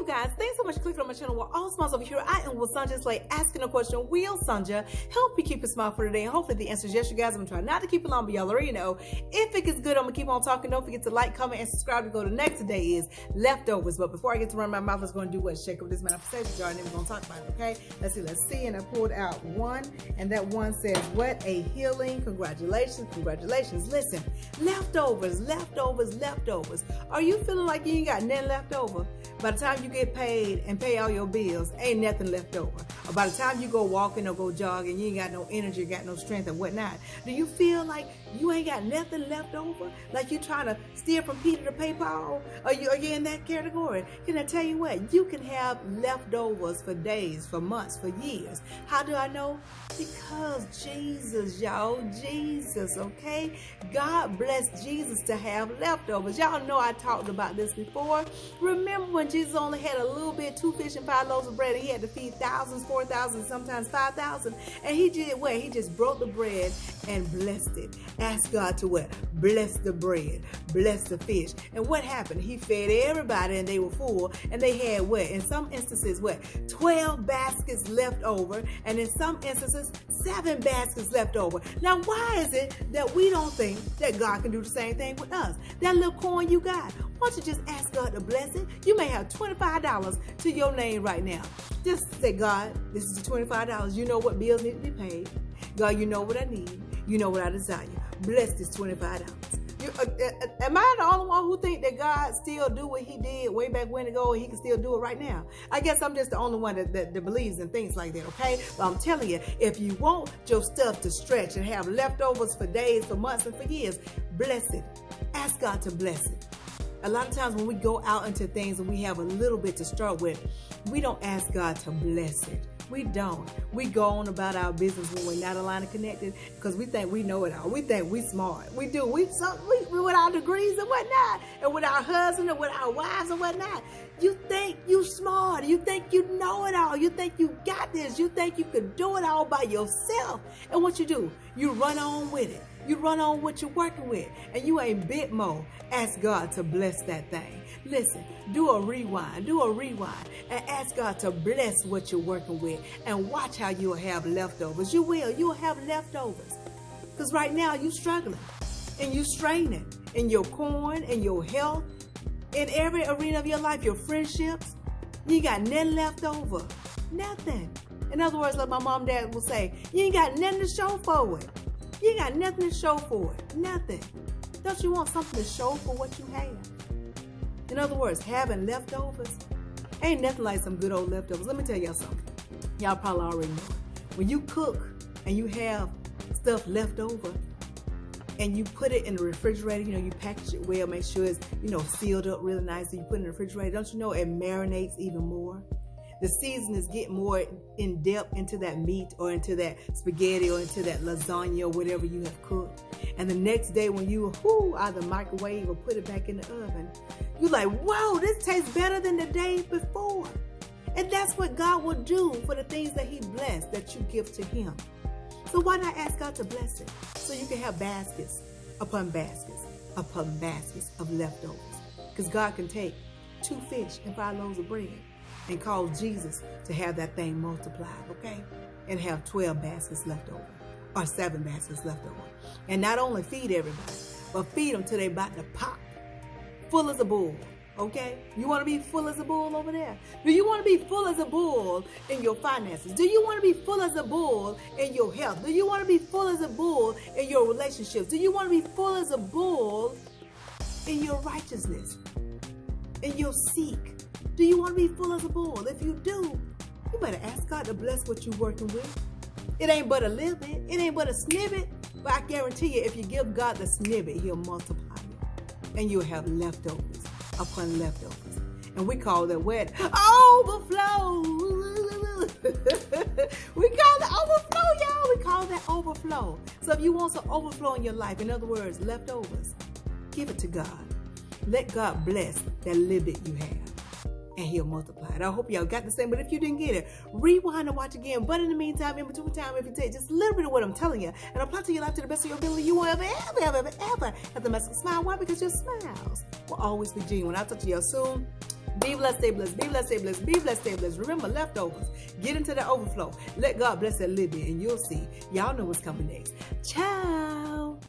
guys, thanks so much for clicking on my channel. We're all smiles over here. I am with Sanja Slay asking a question. Will Sanja help you keep a smile for today? And hopefully the answer is yes, you guys. I'm trying not to keep it long, but y'all already know. If it gets good, I'm gonna keep on talking. Don't forget to like, comment, and subscribe to go to next. Today is leftovers. But before I get to run my mouth, let's go and do what? Shake up this manifestation jar, and then we're gonna talk about it, okay? Let's see. And I pulled out one, and that one says, what a healing. Congratulations. Listen, leftovers. Are you feeling like you ain't got nothing left over? By the time you get paid and pay all your bills, ain't nothing left over. Or by the time you go walking or go jogging, you ain't got no energy, got no strength and whatnot. Do you feel like you ain't got nothing left over? Like you trying to steer from Peter to pay Paul? Are you in that category? Can I tell you what? You can have leftovers for days, for months, for years. How do I know? Because Jesus, y'all. Jesus, okay? God blessed Jesus to have leftovers. Y'all know I talked about this before. Remember when Jesus only had a little bit, 2 fish and 5 loaves of bread, and he had to feed thousands, 4,000, sometimes 5,000. And he did what? He just broke the bread and blessed it. Asked God to what? Bless the bread, bless the fish. And what happened? He fed everybody and they were full. And they had what? In some instances, what? 12 baskets left over. And in some instances, 7 baskets left over. Now, why is it that we don't think that God can do the same thing with us? That little coin you got, why don't you just ask God to bless it? You may have $25 to your name right now. Just say, God, this is the $25. You know what bills need to be paid. God, you know what I need. You know what I desire. Bless this $25. Am I the only one who think that God still do what he did way back when ago and he can still do it right now? I guess I'm just the only one that believes in things like that, okay? But I'm telling you, if you want your stuff to stretch and have leftovers for days, for months, and for years, bless it. Ask God to bless it. A lot of times when we go out into things and we have a little bit to start with, we don't ask God to bless it. We don't. We go on about our business when we're not aligned and connected because we think we know it all. We think we smart. We do. We with our degrees and whatnot, and with our husbands and with our wives and whatnot. You think you smart. You think you know it all. You think you got this. You think you could do it all by yourself. And what you do, you run on with it. You run on what you're working with, and you ain't bit more. Ask God to bless that thing. Listen, do a rewind, and ask God to bless what you're working with, and watch how you'll have leftovers. You'll have leftovers. Because right now you're struggling, and you're straining in your coin, in your health, in every arena of your life, your friendships. You got nothing left over. Nothing. In other words, like my mom and dad will say, you ain't got nothing to show for it. You ain't got nothing to show for it. Nothing. Don't you want something to show for what you have? In other words, having leftovers ain't nothing like some good old leftovers. Let me tell y'all something. Y'all probably already know it. When you cook and you have stuff left over and you put it in the refrigerator, you package it well, make sure it's, sealed up really nice, and you put it in the refrigerator, don't you know it marinates even more? The seasonings get more in depth into that meat or into that spaghetti or into that lasagna or whatever you have cooked. And the next day when you either microwave or put it back in the oven, you're like, whoa, this tastes better than the day before. And that's what God will do for the things that he blessed that you give to him. So why not ask God to bless it? So you can have baskets upon baskets upon baskets of leftovers. Because God can take 2 fish and 5 loaves of bread and cause Jesus to have that thing multiplied, okay? And have 12 baskets left over, or 7 baskets left over. And not only feed everybody, but feed them till they about to pop, full as a bull, okay? You want to be full as a bull over there? Do you want to be full as a bull in your finances? Do you want to be full as a bull in your health? Do you want to be full as a bull in your relationships? Do you want to be full as a bull in your righteousness, in your seek? Do you want to be full as a bull? If you do, you better ask God to bless what you're working with. It ain't but a little bit. It ain't but a snippet. But I guarantee you, if you give God the snippet, he'll multiply it. And you'll have leftovers upon leftovers. And we call that what? Overflow. We call it overflow, y'all. We call that overflow. So if you want some overflow in your life, in other words, leftovers, give it to God. Let God bless that little bit you have. And he'll multiply it. I hope y'all got the same, but if you didn't get it, rewind and watch again. But in the meantime, in between time, if you take just a little bit of what I'm telling you and apply to your life to the best of your ability, you won't ever have the message smile. Why? Because your smiles will always be genuine. I'll talk to y'all soon. Be blessed, stay blessed, be blessed, stay blessed, be blessed, stay blessed. Remember, leftovers. Get into the overflow. Let God bless that little bit, and you'll see. Y'all know what's coming next. Ciao.